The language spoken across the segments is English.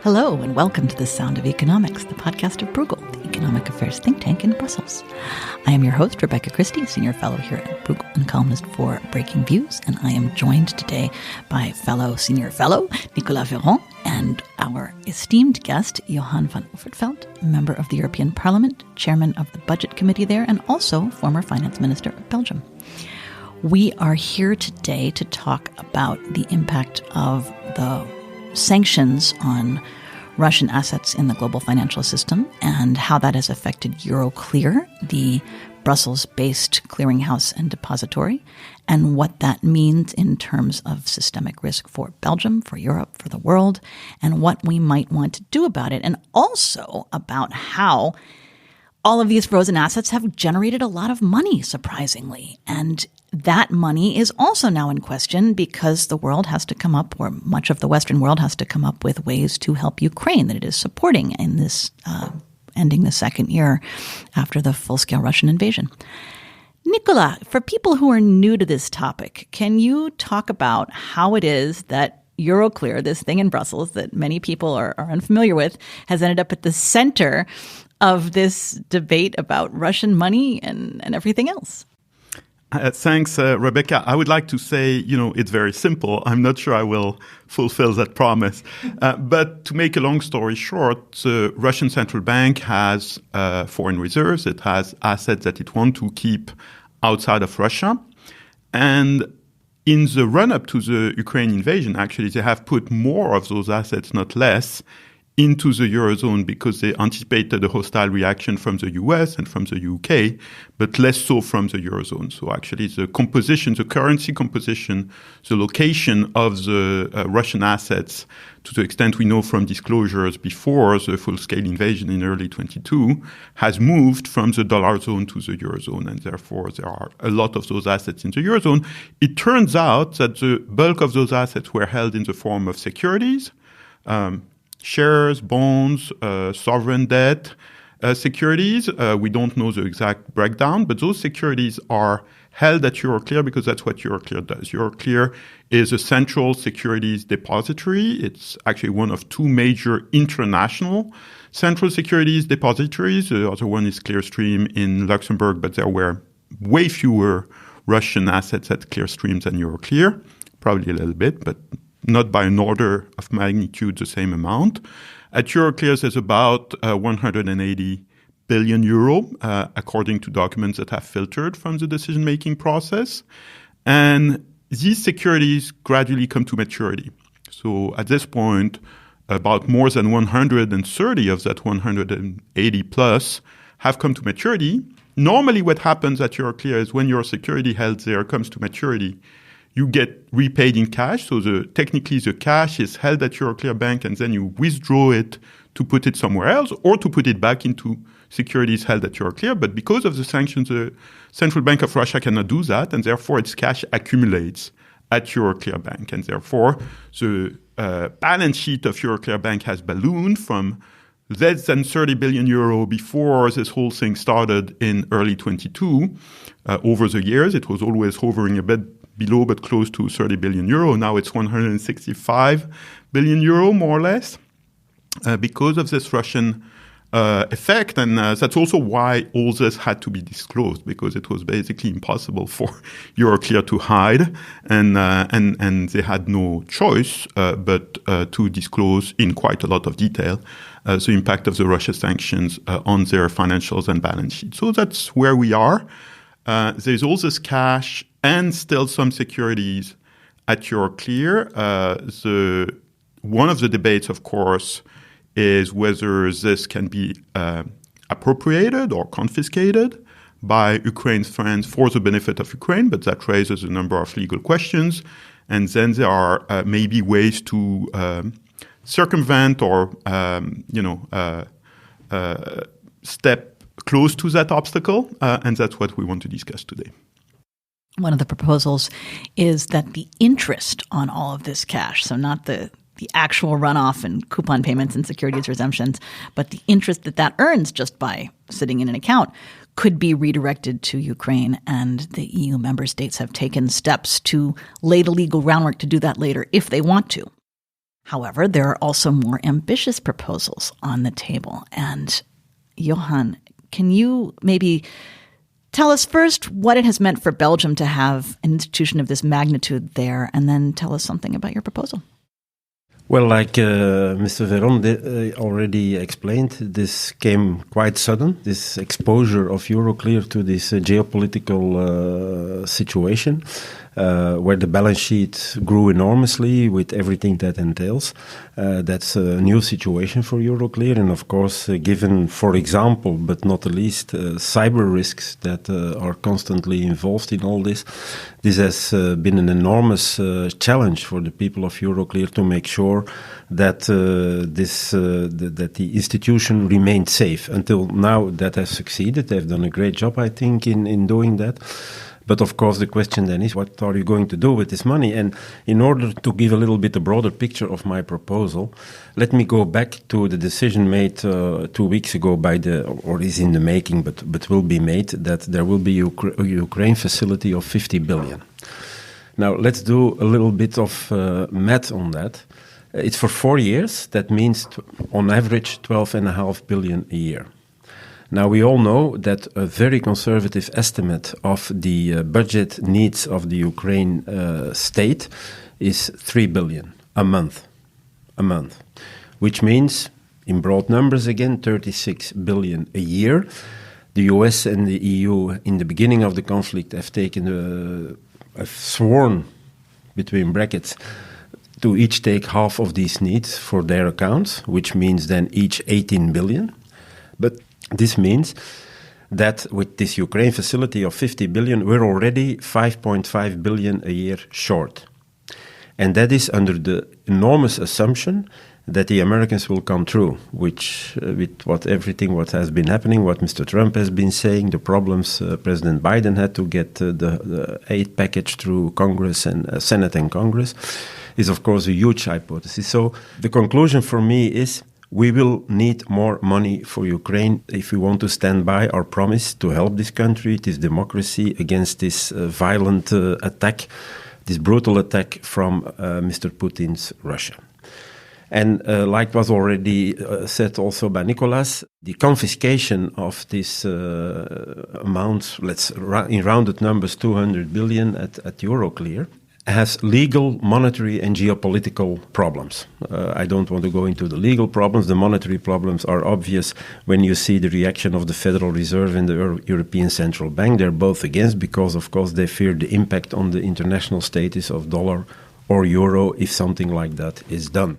Hello, and welcome to The Sound of Economics, the podcast of Bruegel, the economic affairs think tank in Brussels. I am your host, Rebecca Christie, senior fellow here at Bruegel and columnist for Breaking Views, and I am joined today by senior fellow Nicolas Véran and our esteemed guest, Johan van Overtveld, member of the European Parliament, chairman of the Budget Committee there, and also former finance minister of Belgium. We are here today to talk about the impact of the sanctions on Russian assets in the global financial system and how that has affected Euroclear, the Brussels-based clearinghouse and depository, and what that means in terms of systemic risk for Belgium, for Europe, for the world, and what we might want to do about it, and also about how all of these frozen assets have generated a lot of money, surprisingly. And that money is also now in question because the world has to come up, or much of the Western world has to come up with ways to help Ukraine that it is supporting in this ending the second year after the full-scale Russian invasion. Nicolas, for people who are new to this topic, can you talk about how it is that Euroclear, this thing in Brussels that many people are unfamiliar with, has ended up at the center of this debate about Russian money and everything else? Thanks, Rebecca. I would like to say, it's very simple. I'm not sure I will fulfill that promise. But to make a long story short, the Russian central bank has foreign reserves. It has assets that it wants to keep outside of Russia. And in the run-up to the Ukraine invasion, actually, they have put more of those assets, not less, into the Eurozone because they anticipated a hostile reaction from the US and from the UK, but less so from the Eurozone. So actually the composition, the currency composition, the location of the Russian assets, to the extent we know from disclosures before the full-scale invasion in early 22, has moved from the dollar zone to the Eurozone, and therefore there are a lot of those assets in the Eurozone. It turns out that the bulk of those assets were held in the form of securities, shares, bonds, sovereign debt, securities. We don't know the exact breakdown, but those securities are held at Euroclear because that's what Euroclear does. Euroclear is a central securities depository. It's actually one of two major international central securities depositories. The other one is Clearstream in Luxembourg, but there were way fewer Russian assets at Clearstream than Euroclear, probably a little bit, but not by an order of magnitude the same amount. At Euroclear, there's about 180 billion euro, according to documents that have filtered from the decision-making process. And these securities gradually come to maturity. So at this point, about more than 130 of that 180 plus have come to maturity. Normally what happens at Euroclear is when your security held there comes to maturity, you get repaid in cash. So technically the cash is held at Euroclear Bank and then you withdraw it to put it somewhere else or to put it back into securities held at Euroclear. But because of the sanctions, the Central Bank of Russia cannot do that, and therefore its cash accumulates at Euroclear Bank. And therefore the balance sheet of Euroclear Bank has ballooned from less than 30 billion euro before this whole thing started in early 22. Over the years, it was always hovering a bit below but close to 30 billion euro. Now it's 165 billion euro, more or less, because of this Russian effect. And that's also why all this had to be disclosed, because it was basically impossible for Euroclear to hide. And they had no choice but to disclose in quite a lot of detail the impact of the Russia sanctions on their financials and balance sheet. So that's where we are. There's all this cash and still some securities at Euroclear. One of the debates, of course, is whether this can be appropriated or confiscated by Ukraine's friends for the benefit of Ukraine, but that raises a number of legal questions. And then there are maybe ways to circumvent or, step close to that obstacle, and that's what we want to discuss today. One of the proposals is that the interest on all of this cash, so not the actual runoff and coupon payments and securities resumptions, but the interest that earns just by sitting in an account, could be redirected to Ukraine, and the EU member states have taken steps to lay the legal groundwork to do that later if they want to. However, there are also more ambitious proposals on the table. And Johan, can you maybe tell us first what it has meant for Belgium to have an institution of this magnitude there, and then tell us something about your proposal? Well, like Mr. Veron already explained, this came quite sudden, this exposure of Euroclear to this geopolitical situation, where the balance sheet grew enormously with everything that entails. That's a new situation for Euroclear, and of course, given, for example, but not the least, cyber risks that are constantly involved in all this, this has been an enormous challenge for the people of Euroclear to make sure that that the institution remained safe. Until now, that has succeeded. They've done a great job, I think, in doing that. But of course, the question then is, what are you going to do with this money? And in order to give a little bit a broader picture of my proposal, let me go back to the decision made 2 weeks ago or is in the making, but will be made, that there will be a Ukraine facility of 50 billion. Now, let's do a little bit of math on that. It's for 4 years. That means, on average, 12.5 billion a year. Now, we all know that a very conservative estimate of the budget needs of the Ukraine state is 3 billion a month, which means, in broad numbers again, 36 billion a year. The US and the EU, in the beginning of the conflict, have sworn, between brackets, to each take half of these needs for their accounts, which means then each 18 billion. But this means that with this Ukraine facility of 50 billion, we're already 5.5 billion a year short. And that is under the enormous assumption that the Americans will come through, which with everything what has been happening, what Mr. Trump has been saying, the problems President Biden had to get the aid package through Congress and Senate and Congress, is of course a huge hypothesis. So the conclusion for me is, we will need more money for Ukraine if we want to stand by our promise to help this country, this democracy, against this violent attack, this brutal attack from Mr. Putin's Russia. And like was already said also by Nicolas, the confiscation of this amount, in rounded numbers 200 billion at Euroclear, has legal, monetary and geopolitical problems. I don't want to go into the legal problems. The monetary problems are obvious when you see the reaction of the Federal Reserve and the European Central Bank. They're both against because, of course, they fear the impact on the international status of dollar or euro if something like that is done.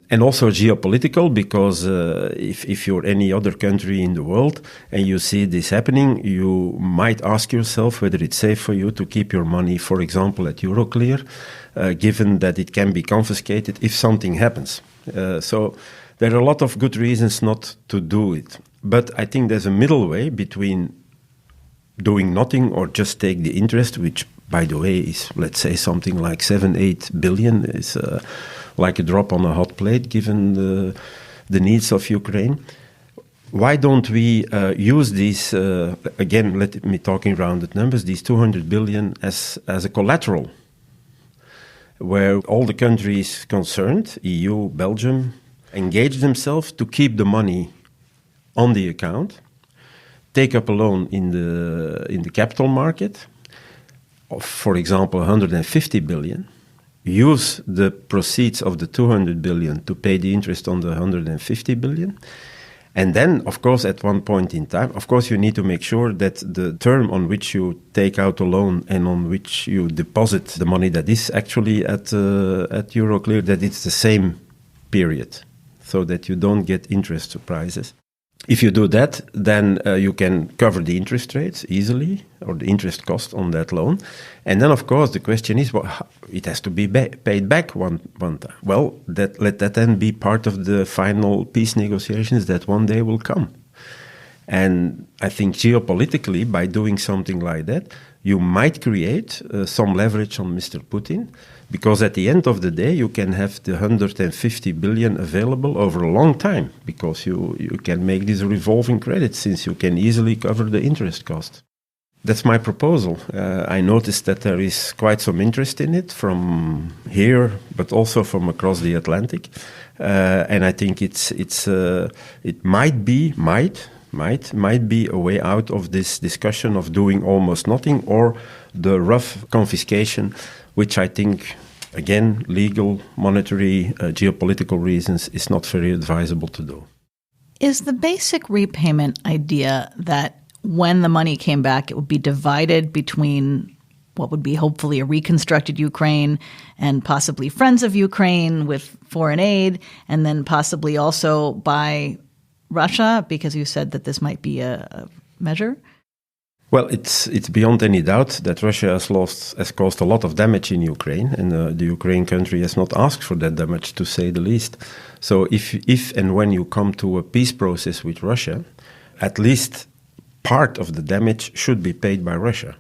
And also geopolitical, because if you're any other country in the world and you see this happening, you might ask yourself whether it's safe for you to keep your money, for example, at Euroclear, given that it can be confiscated if something happens. So there are a lot of good reasons not to do it. But I think there's a middle way between doing nothing or just take the interest, which, by the way, is, let's say, something like 7-8 billion, is like a drop on a hot plate, given the needs of Ukraine. Why don't we use these, again, let me talk in rounded numbers, these 200 billion as a collateral, where all the countries concerned, EU, Belgium, engage themselves to keep the money on the account, take up a loan in the capital market of, for example, 150 billion, use the proceeds of the 200 billion to pay the interest on the 150 billion. And then, of course, at one point in time, of course, you need to make sure that the term on which you take out a loan and on which you deposit the money that is actually at Euroclear, that it's the same period, so that you don't get interest surprises. If you do that, then you can cover the interest rates easily, or the interest cost on that loan. And then, of course, the question is, well, it has to be paid back one time. Well, let that then be part of the final peace negotiations that one day will come. And I think geopolitically, by doing something like that, you might create some leverage on Mr. Putin, Because at the end of the day, you can have the 150 billion available over a long time, because you can make this revolving credit, since you can easily cover the interest cost. That's my proposal. I noticed that there is quite some interest in it from here, but also from across the Atlantic. And I think it might be a way out of this discussion of doing almost nothing, or the rough confiscation, which I think, again, legal, monetary, geopolitical reasons, is not very advisable to do. Is the basic repayment idea that when the money came back, it would be divided between what would be hopefully a reconstructed Ukraine and possibly friends of Ukraine with foreign aid, and then possibly also by Russia, because you said that this might be a measure? Well, it's beyond any doubt that Russia has caused a lot of damage in Ukraine, and the Ukraine country has not asked for that damage, to say the least. So if and when you come to a peace process with Russia, at least part of the damage should be paid by Russia,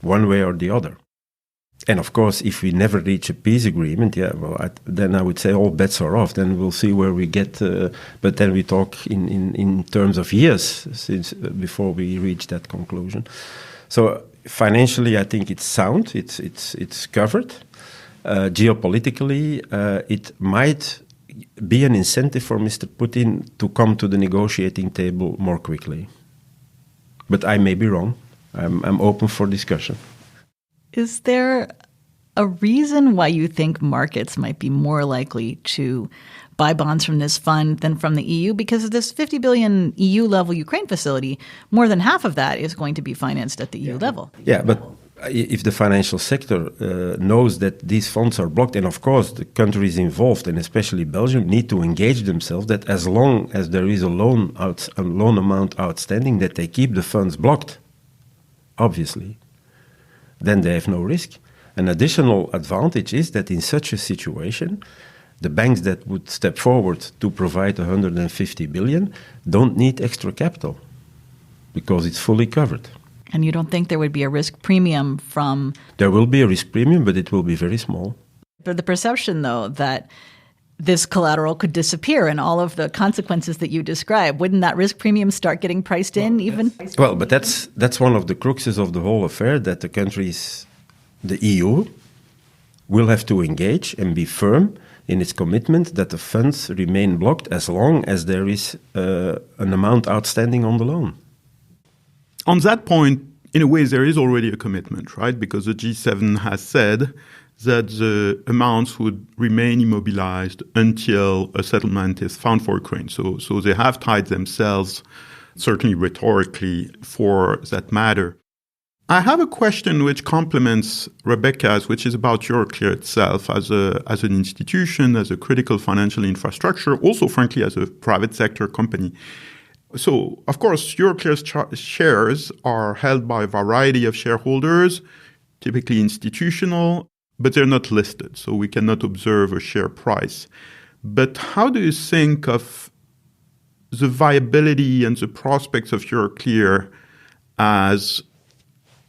one way or the other. And of course, if we never reach a peace agreement, then I would say all bets are off. Then we'll see where we get. But then we talk in terms of years before we reach that conclusion. So financially, I think it's sound. It's covered. Geopolitically, it might be an incentive for Mr. Putin to come to the negotiating table more quickly. But I may be wrong. I'm open for discussion. Is there a reason why you think markets might be more likely to buy bonds from this fund than from the EU? Because of this 50 billion EU-level Ukraine facility, more than half of that is going to be financed at the EU level. Yeah, but if the financial sector knows that these funds are blocked, and of course the countries involved, and especially Belgium, need to engage themselves that as long as there is a loan amount outstanding, that they keep the funds blocked, obviously, then they have no risk. An additional advantage is that in such a situation, the banks that would step forward to provide 150 billion don't need extra capital because it's fully covered. And you don't think there would be a risk premium from... There will be a risk premium, but it will be very small. But the perception, though, that this collateral could disappear and all of the consequences that you describe, wouldn't that risk premium start getting priced in even? Well, but that's one of the cruxes of the whole affair, that the countries, the EU, will have to engage and be firm in its commitment that the funds remain blocked as long as there is an amount outstanding on the loan. On that point, in a way, there is already a commitment, right? Because the G7 has said that the amounts would remain immobilized until a settlement is found for Ukraine. So they have tied themselves, certainly rhetorically, for that matter. I have a question which complements Rebecca's, which is about Euroclear itself as an institution, as a critical financial infrastructure, also, frankly, as a private sector company. So, of course, Euroclear's shares are held by a variety of shareholders, typically institutional, but they're not listed, so we cannot observe a share price. But how do you think of the viability and the prospects of Euroclear as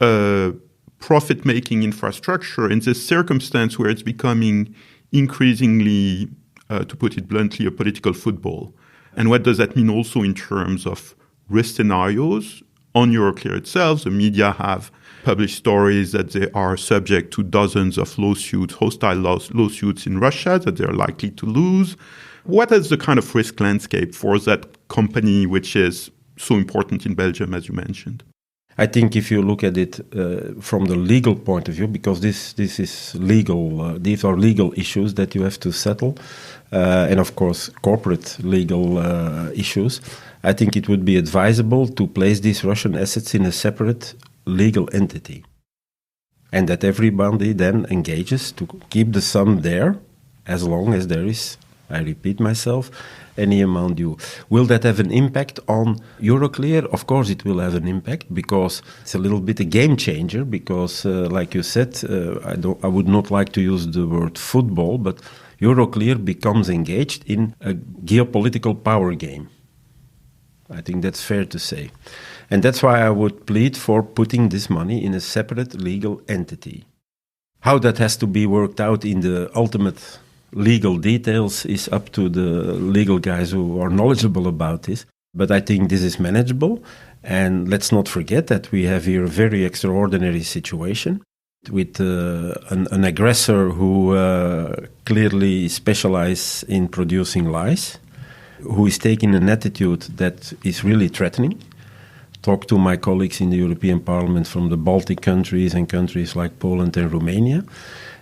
a profit-making infrastructure in this circumstance where it's becoming increasingly, to put it bluntly, a political football? And what does that mean also in terms of risk scenarios on Euroclear itself? The media have published stories that they are subject to dozens of lawsuits, hostile lawsuits in Russia that they're likely to lose. What is the kind of risk landscape for that company, which is so important in Belgium, as you mentioned? I think if you look at it from the legal point of view, because this is legal, these are legal issues that you have to settle, and of course corporate legal issues, I think it would be advisable to place these Russian assets in a separate legal entity, and that everybody then engages to keep the sum there as long as there is, I repeat myself, any amount due. Will that have an impact on Euroclear? Of course it will have an impact, because it's a little bit a game changer, because like you said, I would not like to use the word football, but Euroclear becomes engaged in a geopolitical power game. I think that's fair to say. And that's why I would plead for putting this money in a separate legal entity. How that has to be worked out in the ultimate legal details is up to the legal guys who are knowledgeable about this. But I think this is manageable. And let's not forget that we have here a very extraordinary situation with an aggressor who clearly specializes in producing lies, who is taking an attitude that is really threatening. Talk to my colleagues in the European Parliament from the Baltic countries and countries like Poland and Romania.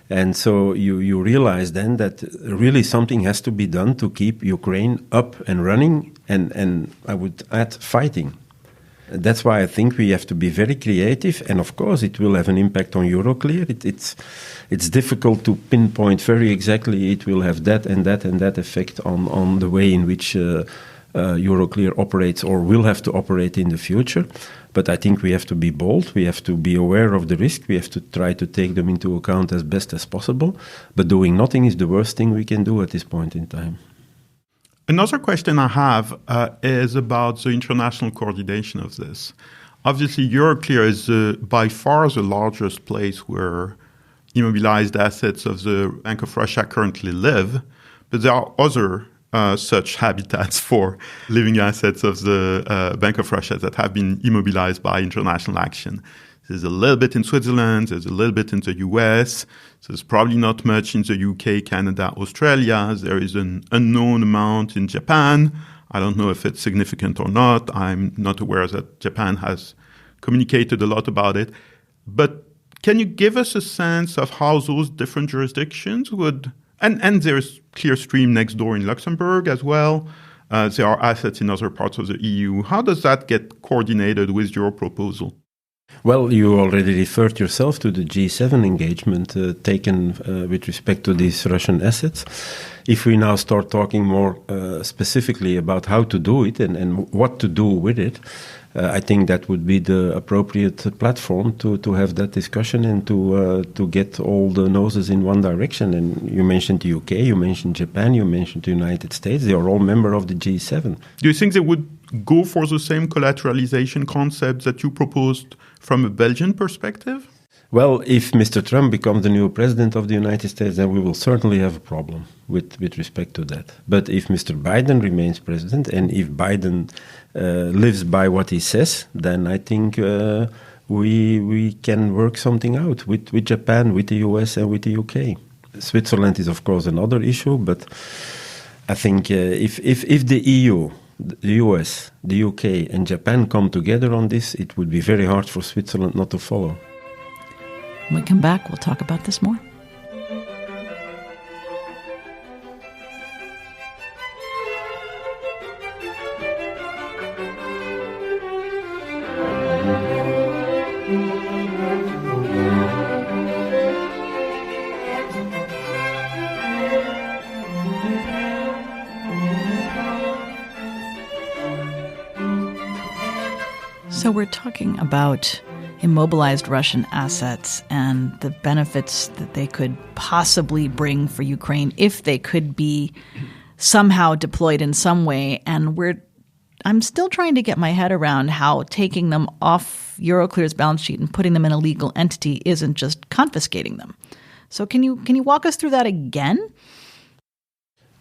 And so you realize then that really something has to be done to keep Ukraine up and running and I would add fighting. That's why I think we have to be very creative, and of course it will have an impact on Euroclear. It's difficult to pinpoint very exactly it will have that and that and that effect on the way in which Euroclear operates or will have to operate in the future. But I think we have to be bold, we have to be aware of the risk, we have to try to take them into account as best as possible. But doing nothing is the worst thing we can do at this point in time. Another question I have is about the international coordination of this. Obviously, Euroclear is by far the largest place where immobilized assets of the Bank of Russia currently live, but there are other such habitats for living assets of the Bank of Russia that have been immobilized by international action. There's a little bit in Switzerland, there's a little bit in the US, there's probably not much in the UK, Canada, Australia. There is an unknown amount in Japan. I don't know if it's significant or not. I'm not aware that Japan has communicated a lot about it. But can you give us a sense of how those different jurisdictions would... And there's Clearstream next door in Luxembourg as well. There are assets in other parts of the EU. How does that get coordinated with your proposal? Well, you already referred yourself to the G7 engagement taken with respect to these Russian assets. If we now start talking more specifically about how to do it and what to do with it, I think that would be the appropriate platform to have that discussion and to get all the noses in one direction. And you mentioned the UK, you mentioned Japan, you mentioned the United States. They are all members of the G7. Do you think they would go for the same collateralization concept that you proposed from a Belgian perspective? Well, if Mr. Trump becomes the new president of the United States, then we will certainly have a problem with respect to that. But if Mr. Biden remains president and if Biden lives by what he says, then I think we can work something out with Japan, with the US and with the UK. Switzerland is, of course, another issue, but I think if the EU, the US, the UK and Japan come together on this, it would be very hard for Switzerland not to follow. When we come back, we'll talk about this more. So we're talking about immobilized Russian assets and the benefits that they could possibly bring for Ukraine if they could be somehow deployed in some way. And I'm still trying to get my head around how taking them off Euroclear's balance sheet and putting them in a legal entity isn't just confiscating them. So can you walk us through that again?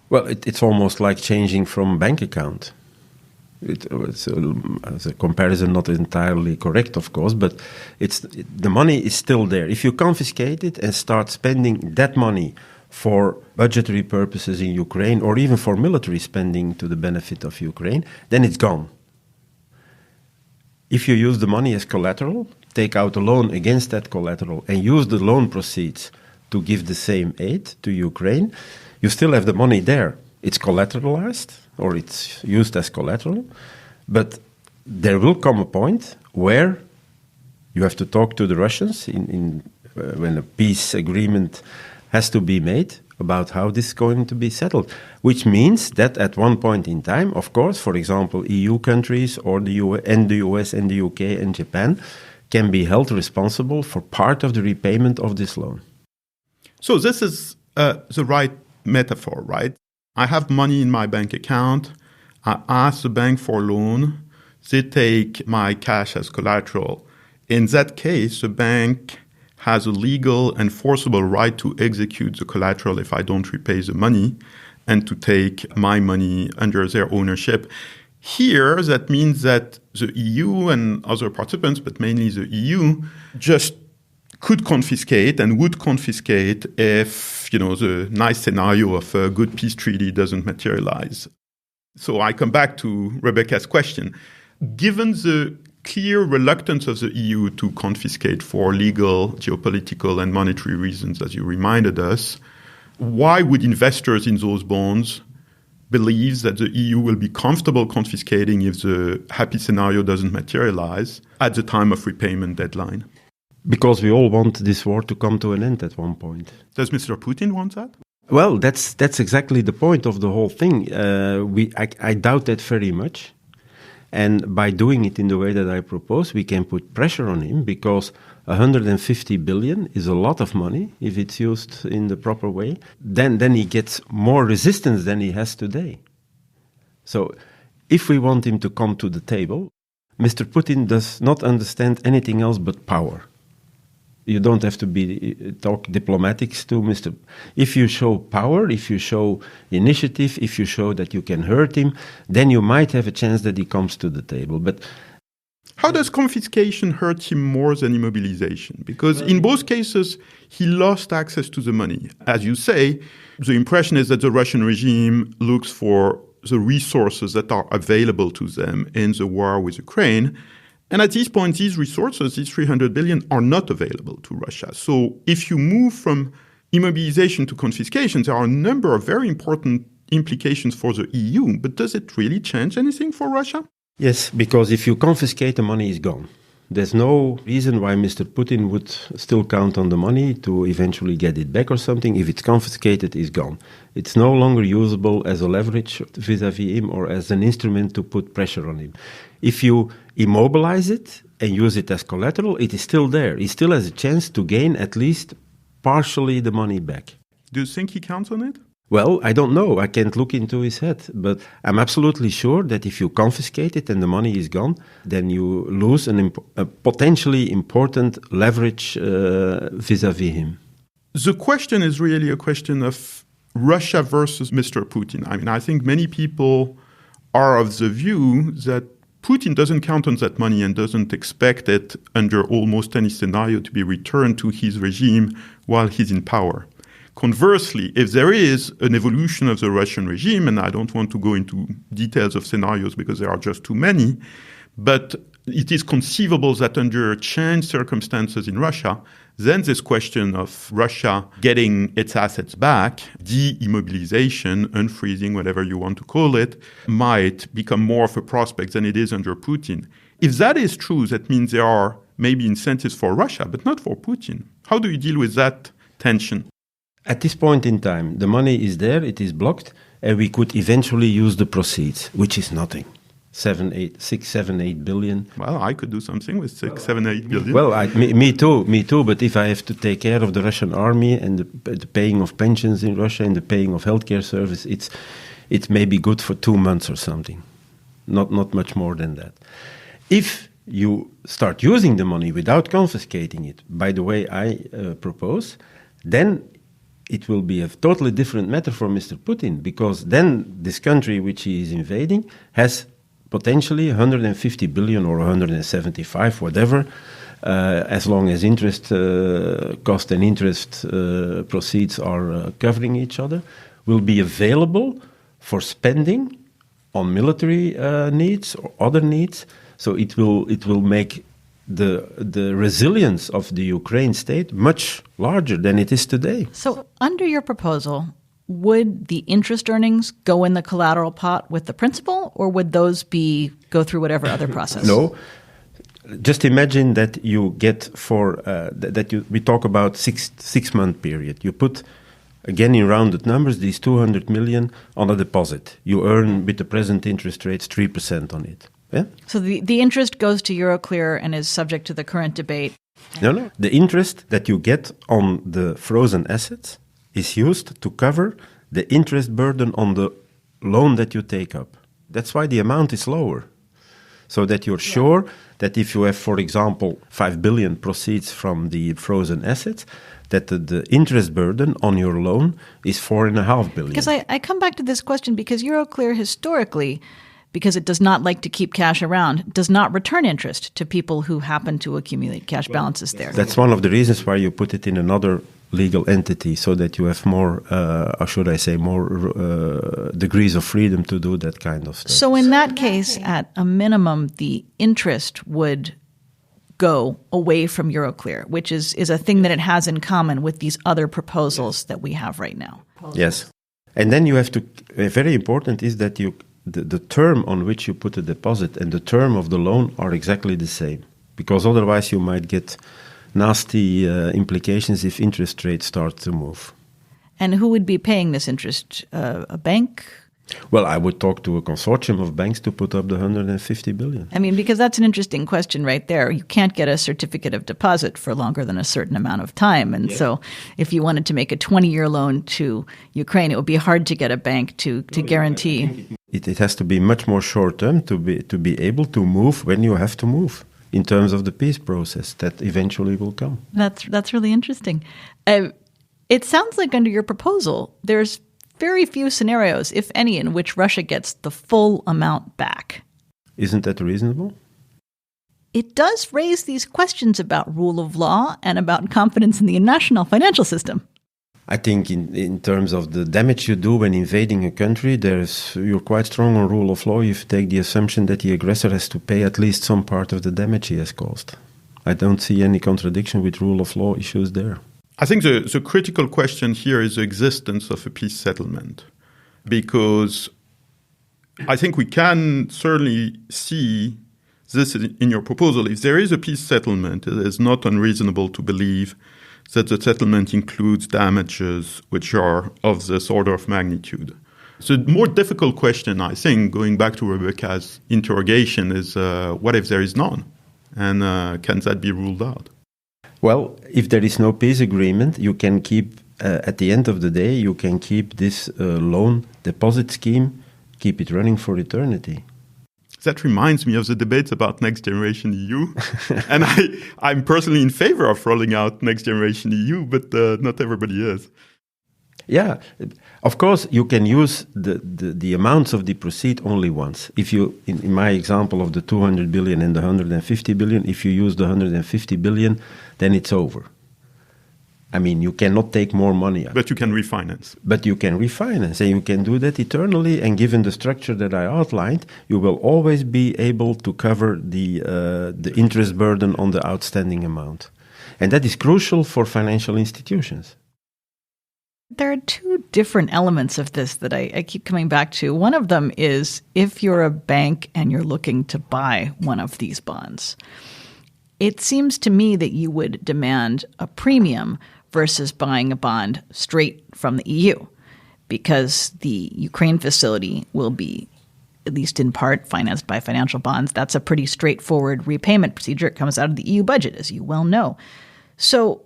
Well, it's almost like changing from bank account. It's as a comparison not entirely correct, of course, but the money is still there. If you confiscate it and start spending that money for budgetary purposes in Ukraine or even for military spending to the benefit of Ukraine, then it's gone. If you use the money as collateral, take out a loan against that collateral and use the loan proceeds to give the same aid to Ukraine, you still have the money there. It's collateralized, or it's used as collateral, but there will come a point where you have to talk to the Russians when a peace agreement has to be made about how this is going to be settled, which means that at one point in time, of course, for example, EU countries or the US and the UK and Japan can be held responsible for part of the repayment of this loan. So this is the right metaphor, right? I have money in my bank account. I ask the bank for a loan. They take my cash as collateral. In that case, the bank has a legal enforceable right to execute the collateral if I don't repay the money and to take my money under their ownership. Here, that means that the EU and other participants, but mainly the EU, just could confiscate and would confiscate if, the nice scenario of a good peace treaty doesn't materialize. So I come back to Rebecca's question. Given the clear reluctance of the EU to confiscate for legal, geopolitical, and monetary reasons, as you reminded us, why would investors in those bonds believe that the EU will be comfortable confiscating if the happy scenario doesn't materialize at the time of repayment deadline? Because we all want this war to come to an end at one point. Does Mr. Putin want that? Well, that's exactly the point of the whole thing. I doubt that very much. And by doing it in the way that I propose, we can put pressure on him because 150 billion is a lot of money if it's used in the proper way. Then he gets more resistance than he has today. So if we want him to come to the table, Mr. Putin does not understand anything else but power. You don't have to talk diplomatics to Mr. If you show power, if you show initiative, if you show that you can hurt him, then you might have a chance that he comes to the table. But how does confiscation hurt him more than immobilization? Because in both cases, he lost access to the money. As you say, the impression is that the Russian regime looks for the resources that are available to them in the war with Ukraine. And at this point, these resources, these 300 billion, are not available to Russia. So if you move from immobilization to confiscation, there are a number of very important implications for the EU. But does it really change anything for Russia? Yes, because if you confiscate, the money is gone. There's no reason why Mr. Putin would still count on the money to eventually get it back or something. If it's confiscated, it's gone. It's no longer usable as a leverage vis-à-vis him or as an instrument to put pressure on him. If you immobilize it and use it as collateral, it is still there. He still has a chance to gain at least partially the money back. Do you think he counts on it? Well, I don't know. I can't look into his head. But I'm absolutely sure that if you confiscate it and the money is gone, then you lose a potentially important leverage vis-à-vis him. The question is really a question of Russia versus Mr. Putin. I mean, I think many people are of the view that Putin doesn't count on that money and doesn't expect it under almost any scenario to be returned to his regime while he's in power. Conversely, if there is an evolution of the Russian regime, and I don't want to go into details of scenarios because there are just too many, but it is conceivable that under changed circumstances in Russia, then this question of Russia getting its assets back, de-immobilization, unfreezing, whatever you want to call it, might become more of a prospect than it is under Putin. If that is true, that means there are maybe incentives for Russia, but not for Putin. How do you deal with that tension? At this point in time, the money is there, it is blocked, and we could eventually use the proceeds, which is nothing. 6, 7, 8 billion. Well, I could do something with 6, 7, 8 billion. Well, me too. But if I have to take care of the Russian army and the paying of pensions in Russia and the paying of healthcare service, it's maybe good for 2 months or something. Not much more than that. If you start using the money without confiscating it, by the way I propose, then it will be a totally different matter for Mr. Putin, because then this country which he is invading has potentially 150 billion or 175, whatever, as long as interest cost and interest proceeds are covering each other, will be available for spending on military needs or other needs. So it will make the resilience of the Ukraine state much larger than it is today. So under your proposal, would the interest earnings go in the collateral pot with the principal, or would those go through whatever other process? No. Just imagine that you get we talk about six-month period. You put, again in rounded numbers, these 200 million on a deposit. You earn with the present interest rates 3% on it. Yeah? So the interest goes to Euroclear and is subject to the current debate. No. The interest that you get on the frozen assets is used to cover the interest burden on the loan that you take up. That's why the amount is lower. so that you're sure that if you have, for example, 5 billion proceeds from the frozen assets, that the interest burden on your loan is 4.5 billion. Because I come back to this question because Euroclear historically, because it does not like to keep cash around, does not return interest to people who happen to accumulate cash balances there. That's one of the reasons why you put it in another legal entity, so that you have more, or should I say, more degrees of freedom to do that kind of stuff. So in that case, at a minimum, the interest would go away from Euroclear, which is a thing that it has in common with these other proposals that we have right now. Yes. And then you have to, very important is that the term on which you put a deposit and the term of the loan are exactly the same, because otherwise you might get nasty implications if interest rates start to move. And who would be paying this interest? A bank? Well, I would talk to a consortium of banks to put up the 150 billion. I mean, because that's an interesting question right there. You can't get a certificate of deposit for longer than a certain amount of time. And so if you wanted to make a 20-year loan to Ukraine, it would be hard to get a bank to guarantee. It has to be much more short-term to be able to move when you have to move in terms of the peace process that eventually will come. That's really interesting. It sounds like under your proposal, there's very few scenarios, if any, in which Russia gets the full amount back. Isn't that reasonable? It does raise these questions about rule of law and about confidence in the national financial system. I think in terms of the damage you do when invading a country, you're quite strong on rule of law if you take the assumption that the aggressor has to pay at least some part of the damage he has caused. I don't see any contradiction with rule of law issues there. I think the critical question here is the existence of a peace settlement, because I think we can certainly see this in your proposal. If there is a peace settlement, it is not unreasonable to believe that the settlement includes damages which are of this order of magnitude. So the more difficult question, I think, going back to Rebecca's interrogation, is what if there is none? And can that be ruled out? Well, if there is no peace agreement, you can keep, at the end of the day, you can keep this loan deposit scheme, keep it running for eternity. That reminds me of the debates about Next Generation EU. And I'm personally in favor of rolling out Next Generation EU, but not everybody is. Yeah, of course, you can use the amounts of the proceed only once. If you, in my example of the 200 billion and the 150 billion, if you use the 150 billion, then it's over. I mean, you cannot take more money out. But you can refinance. But you can refinance, and you can do that eternally. And given the structure that I outlined, you will always be able to cover the interest burden on the outstanding amount. And that is crucial for financial institutions. There are two different elements of this that I keep coming back to. One of them is if you're a bank and you're looking to buy one of these bonds, it seems to me that you would demand a premium versus buying a bond straight from the EU, because the Ukraine facility will be, at least in part, financed by financial bonds. That's a pretty straightforward repayment procedure. It comes out of the EU budget, as you well know. So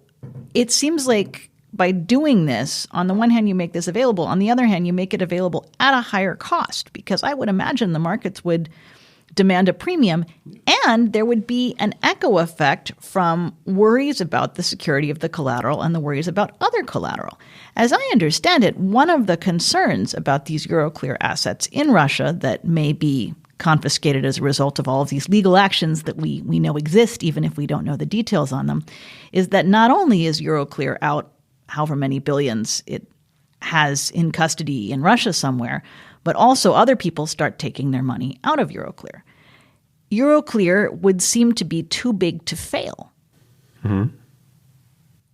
it seems like by doing this, on the one hand, you make this available. On the other hand, you make it available at a higher cost, because I would imagine the markets would demand a premium, and there would be an echo effect from worries about the security of the collateral and the worries about other collateral. As I understand it, one of the concerns about these Euroclear assets in Russia that may be confiscated as a result of all of these legal actions that we know exist, even if we don't know the details on them, is that not only is Euroclear out however many billions it has in custody in Russia somewhere, but also other people start taking their money out of Euroclear. Euroclear would seem to be too big to fail. Mm-hmm.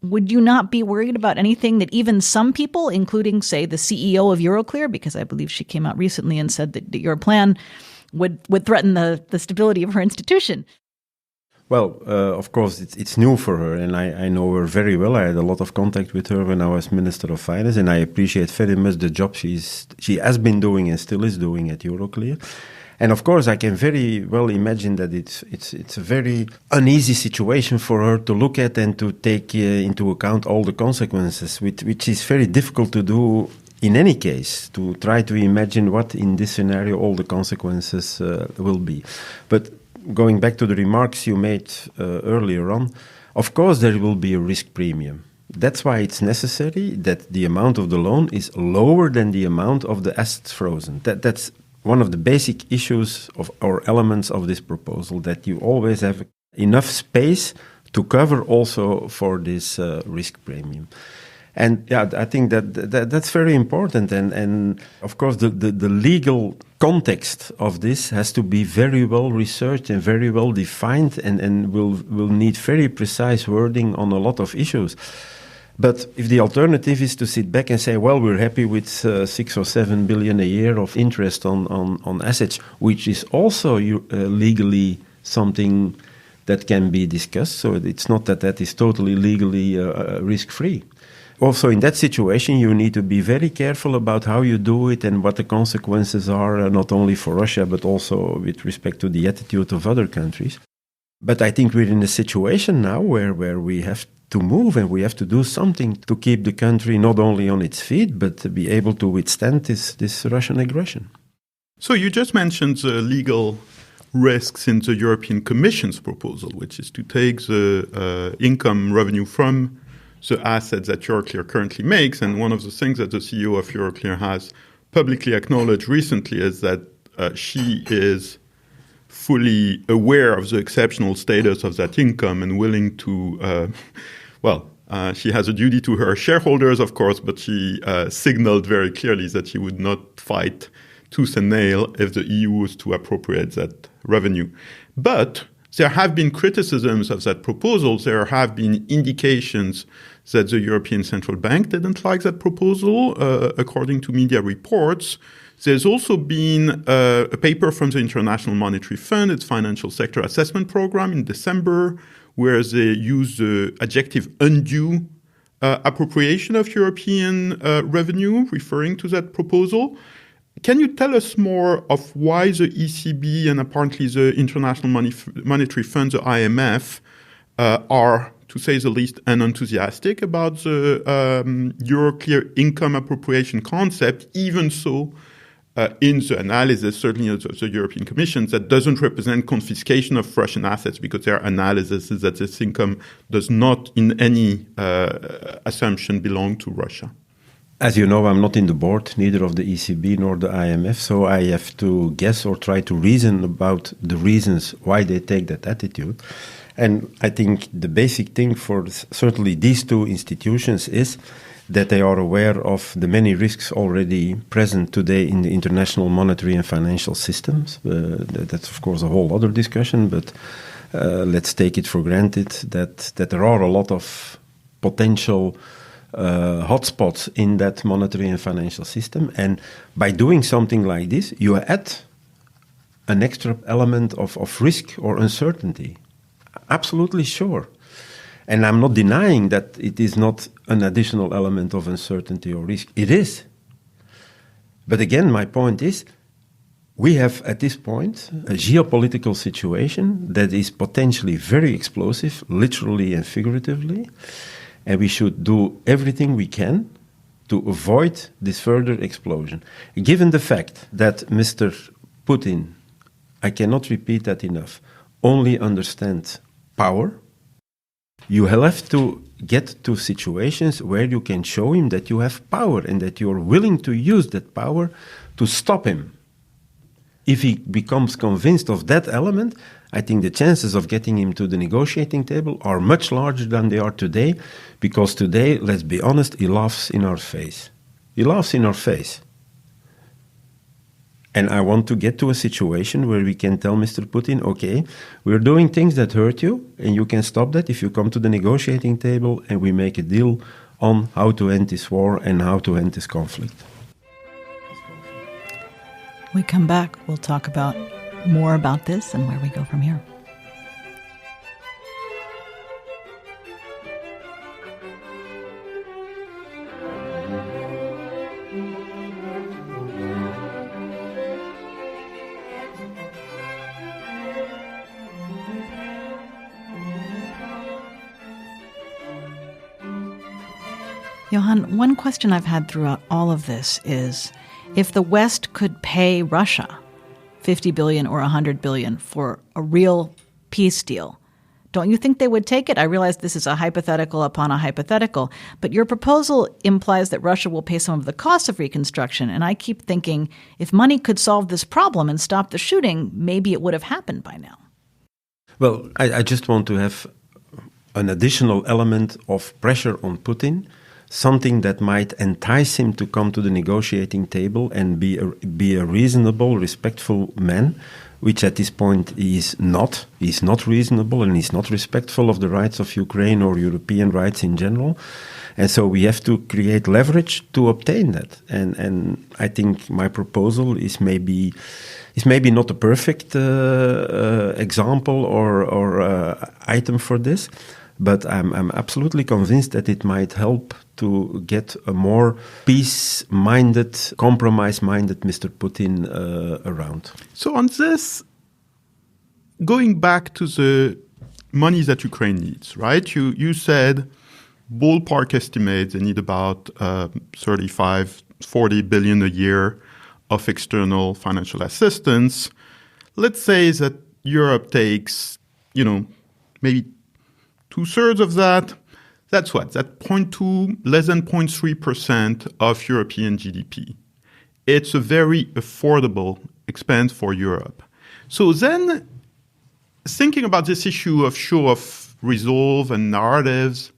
Would you not be worried about anything that even some people, including, say, the CEO of Euroclear, because I believe she came out recently and said that your plan would threaten the stability of her institution? Well, of course, it's new for her, and I know her very well. I had a lot of contact with her when I was Minister of Finance, and I appreciate very much the job she has been doing and still is doing at Euroclear. And of course, I can very well imagine that it's a very uneasy situation for her to look at and to take into account all the consequences, which is very difficult to do in any case, to try to imagine what in this scenario all the consequences will be. But going back to the remarks you made earlier on, of course there will be a risk premium. That's why it's necessary that the amount of the loan is lower than the amount of the assets frozen. That's one of the basic issues of or elements of this proposal, that you always have enough space to cover also for this risk premium. And yeah, I think that's very important. And of course, the legal context of this has to be very well researched and very well defined, and will need very precise wording on a lot of issues. But if the alternative is to sit back and say, well, we're happy with 6 or 7 billion a year of interest on assets, which is also legally something that can be discussed. So it's not that is totally legally risk-free. Also, in that situation, you need to be very careful about how you do it and what the consequences are, not only for Russia, but also with respect to the attitude of other countries. But I think we're in a situation now where we have to move and we have to do something to keep the country not only on its feet, but to be able to withstand this Russian aggression. So you just mentioned the legal risks in the European Commission's proposal, which is to take the income revenue from the assets that Euroclear currently makes. And one of the things that the CEO of Euroclear has publicly acknowledged recently is that she is fully aware of the exceptional status of that income and willing to, she has a duty to her shareholders, of course, but she signaled very clearly that she would not fight tooth and nail if the EU was to appropriate that revenue. But there have been criticisms of that proposal. There have been indications that the European Central Bank didn't like that proposal, according to media reports. There's also been a paper from the International Monetary Fund, its financial sector assessment program in December, where they use the adjective undue appropriation of European revenue, referring to that proposal. Can you tell us more of why the ECB and apparently the International Monetary Fund, the IMF, are, to say the least, unenthusiastic about the Euroclear income appropriation concept, even so in the analysis, certainly of the European Commission, that doesn't represent confiscation of Russian assets, because their analysis is that this income does not in any assumption belong to Russia? As you know, I'm not in the board, neither of the ECB nor the IMF, so I have to guess or try to reason about the reasons why they take that attitude. And I think the basic thing for certainly these two institutions is that they are aware of the many risks already present today in the international monetary and financial systems. That's, of course, a whole other discussion, but let's take it for granted that there are a lot of potential hotspots in that monetary and financial system. And by doing something like this, you add an extra element of risk or uncertainty. Absolutely sure. And I'm not denying that it is not an additional element of uncertainty or risk. It is. But again, my point is, we have at this point a geopolitical situation that is potentially very explosive, literally and figuratively, and we should do everything we can to avoid this further explosion. Given the fact that Mr. Putin, I cannot repeat that enough, only understands power, you have to get to situations where you can show him that you have power and that you are willing to use that power to stop him. If he becomes convinced of that element, I think the chances of getting him to the negotiating table are much larger than they are today, because today, let's be honest, he laughs in our face. He laughs in our face. And I want to get to a situation where we can tell Mr. Putin, okay, we're doing things that hurt you, and you can stop that if you come to the negotiating table and we make a deal on how to end this war and how to end this conflict. When we come back, we'll talk about more about this and where we go from here. Johan, one question I've had throughout all of this is, if the West could pay Russia $50 billion or $100 billion for a real peace deal, don't you think they would take it? I realize this is a hypothetical upon a hypothetical, but your proposal implies that Russia will pay some of the costs of reconstruction. And I keep thinking, if money could solve this problem and stop the shooting, maybe it would have happened by now. Well, I just want to have an additional element of pressure on Putin, something that might entice him to come to the negotiating table and be a reasonable, respectful man, which at this point he is not. He's not reasonable and he's not respectful of the rights of Ukraine or European rights in general. And so we have to create leverage to obtain that. And I think my proposal is maybe not a perfect example or item for this, but I'm absolutely convinced that it might help to get a more peace-minded, compromise-minded Mr. Putin around. So on this, going back to the money that Ukraine needs, right? You said ballpark estimates they need about 35-40 billion a year of external financial assistance. Let's say that Europe takes, maybe 2/3 of that. That's what? That's 0.2, less than 0.3% of European GDP. It's a very affordable expense for Europe. So then, thinking about this issue of show of resolve and narratives,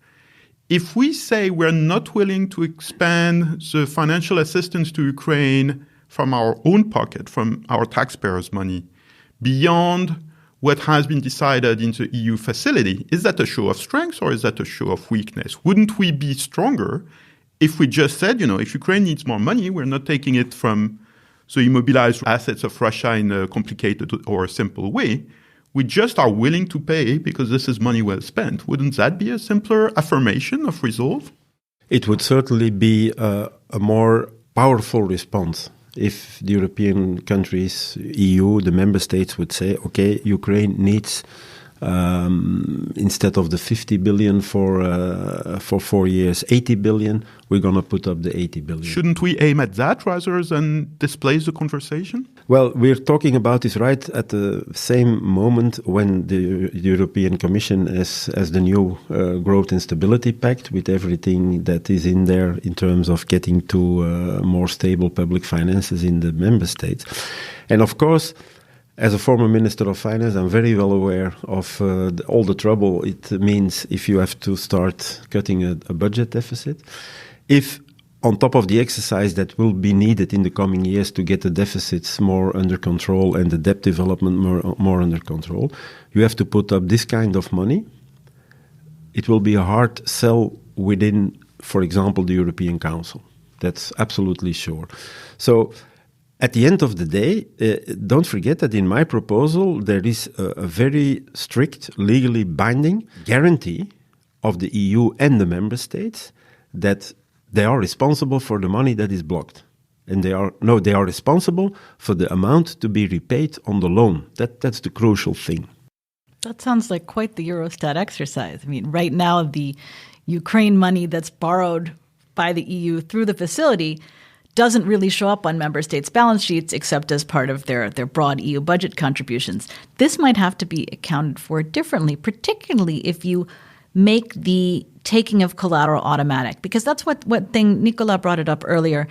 if we say we're not willing to expand the financial assistance to Ukraine from our own pocket, from our taxpayers' money, beyond what has been decided in the EU facility, is that a show of strength or is that a show of weakness? Wouldn't we be stronger if we just said, if Ukraine needs more money, we're not taking it from the immobilized assets of Russia in a complicated or a simple way. We just are willing to pay because this is money well spent. Wouldn't that be a simpler affirmation of resolve? It would certainly be a more powerful response. If the European countries, EU, the member states would say, okay, Ukraine needs, instead of the 50 billion for 4 years, 80 billion, we're going to put up the 80 billion. Shouldn't we aim at that rather than displace the conversation? Well, we're talking about this right at the same moment when the European Commission has the new Growth and Stability Pact with everything that is in there in terms of getting to more stable public finances in the member states. And of course, as a former Minister of Finance, I'm very well aware of all the trouble it means if you have to start cutting a budget deficit. If on top of the exercise that will be needed in the coming years to get the deficits more under control and the debt development more under control, you have to put up this kind of money. It will be a hard sell within, for example, the European Council. That's absolutely sure. So at the end of the day, don't forget that in my proposal, there is a very strict, legally binding guarantee of the EU and the member states that they are responsible for the money that is blocked. And they are responsible for the amount to be repaid on the loan. That's the crucial thing. That sounds like quite the Eurostat exercise. I mean, right now, the Ukraine money that's borrowed by the EU through the facility doesn't really show up on member states' balance sheets except as part of their broad EU budget contributions. This might have to be accounted for differently, particularly if you make the taking of collateral automatic, because that's what thing Nicolas brought it up earlier.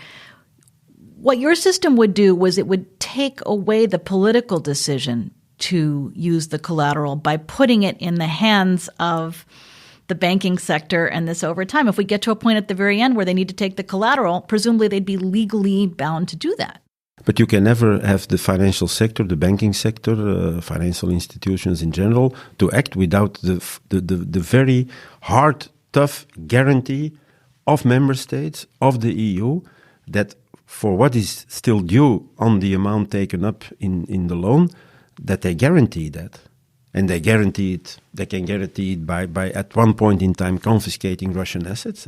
What your system would do was it would take away the political decision to use the collateral by putting it in the hands of the banking sector, and this over time. If we get to a point at the very end where they need to take the collateral, presumably they'd be legally bound to do that. But you can never have the financial sector, the banking sector, financial institutions in general, to act without the very hard, tough guarantee of member states, of the EU, that for what is still due on the amount taken up in the loan, that they guarantee that. And they can guarantee it by at one point in time confiscating Russian assets,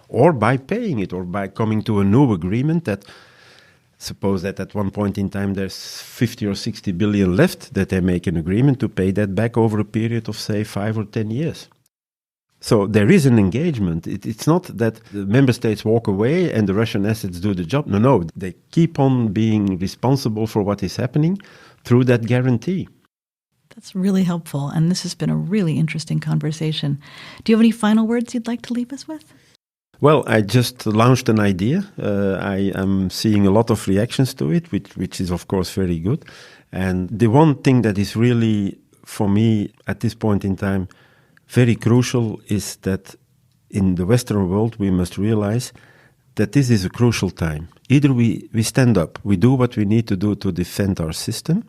or by paying it, or by coming to a new agreement that, suppose that at one point in time there's 50 or 60 billion left, that they make an agreement to pay that back over a period of, say, 5 or 10 years. So there is an engagement. It's not that the member states walk away and the Russian assets do the job. No, they keep on being responsible for what is happening through that guarantee. That's really helpful, and this has been a really interesting conversation. Do you have any final words you'd like to leave us with? Well, I just launched an idea. I am seeing a lot of reactions to it, which is, of course, very good. And the one thing that is really, for me, at this point in time, very crucial is that in the Western world, we must realize that this is a crucial time. Either we stand up, we do what we need to do to defend our system,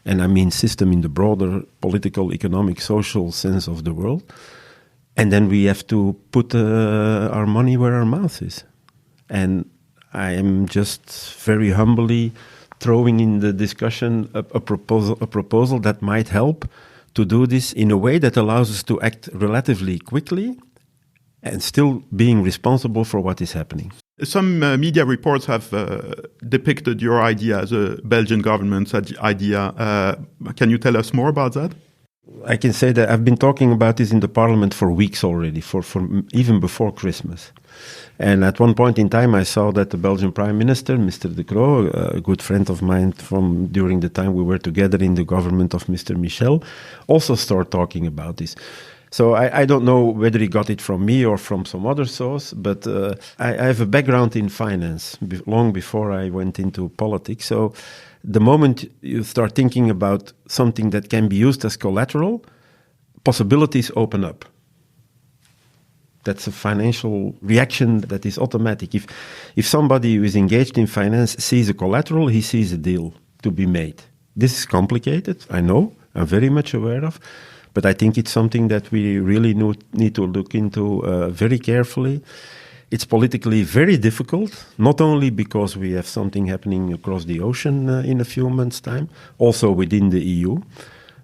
and I mean system in the broader political, economic, social sense of the world, and then we have to put our money where our mouth is. And I am just very humbly throwing in the discussion a proposal that might help to do this in a way that allows us to act relatively quickly and still being responsible for what is happening. Some media reports have depicted your idea as a Belgian government's idea. Can you tell us more about that? I can say that I've been talking about this in the parliament for weeks already, for even before Christmas. And at one point in time, I saw that the Belgian Prime Minister, Mr. De Croo, a good friend of mine from during the time we were together in the government of Mr. Michel, also started talking about this. So I don't know whether he got it from me or from some other source, but I have a background in finance long before I went into politics. So the moment you start thinking about something that can be used as collateral, possibilities open up. That's a financial reaction that is automatic. If somebody who is engaged in finance sees a collateral, he sees a deal to be made. This is complicated, I know, I'm very much aware of, but I think it's something that we really need to look into very carefully. It's politically very difficult, not only because we have something happening across the ocean in a few months' time, also within the EU.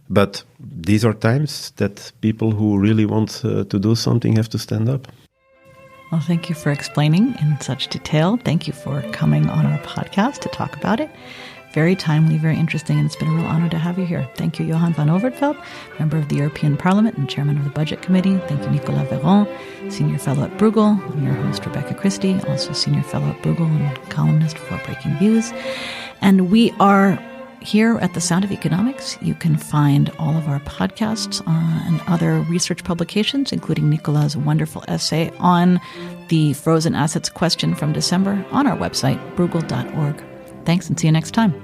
But these are times that people who really want to do something have to stand up. Well, thank you for explaining in such detail. Thank you for coming on our podcast to talk about it. Very timely, very interesting, and it's been a real honor to have you here. Thank you, Johan van Overtveld, member of the European Parliament and chairman of the Budget Committee. Thank you, Nicolas Véron, senior fellow at Bruegel. I'm your host, Rebecca Christie, also senior fellow at Bruegel and columnist for Breaking Views. And we are here at The Sound of Economics. You can find all of our podcasts and other research publications, including Nicolas' wonderful essay on the frozen assets question from December, on our website, bruegel.org. Thanks, and see you next time.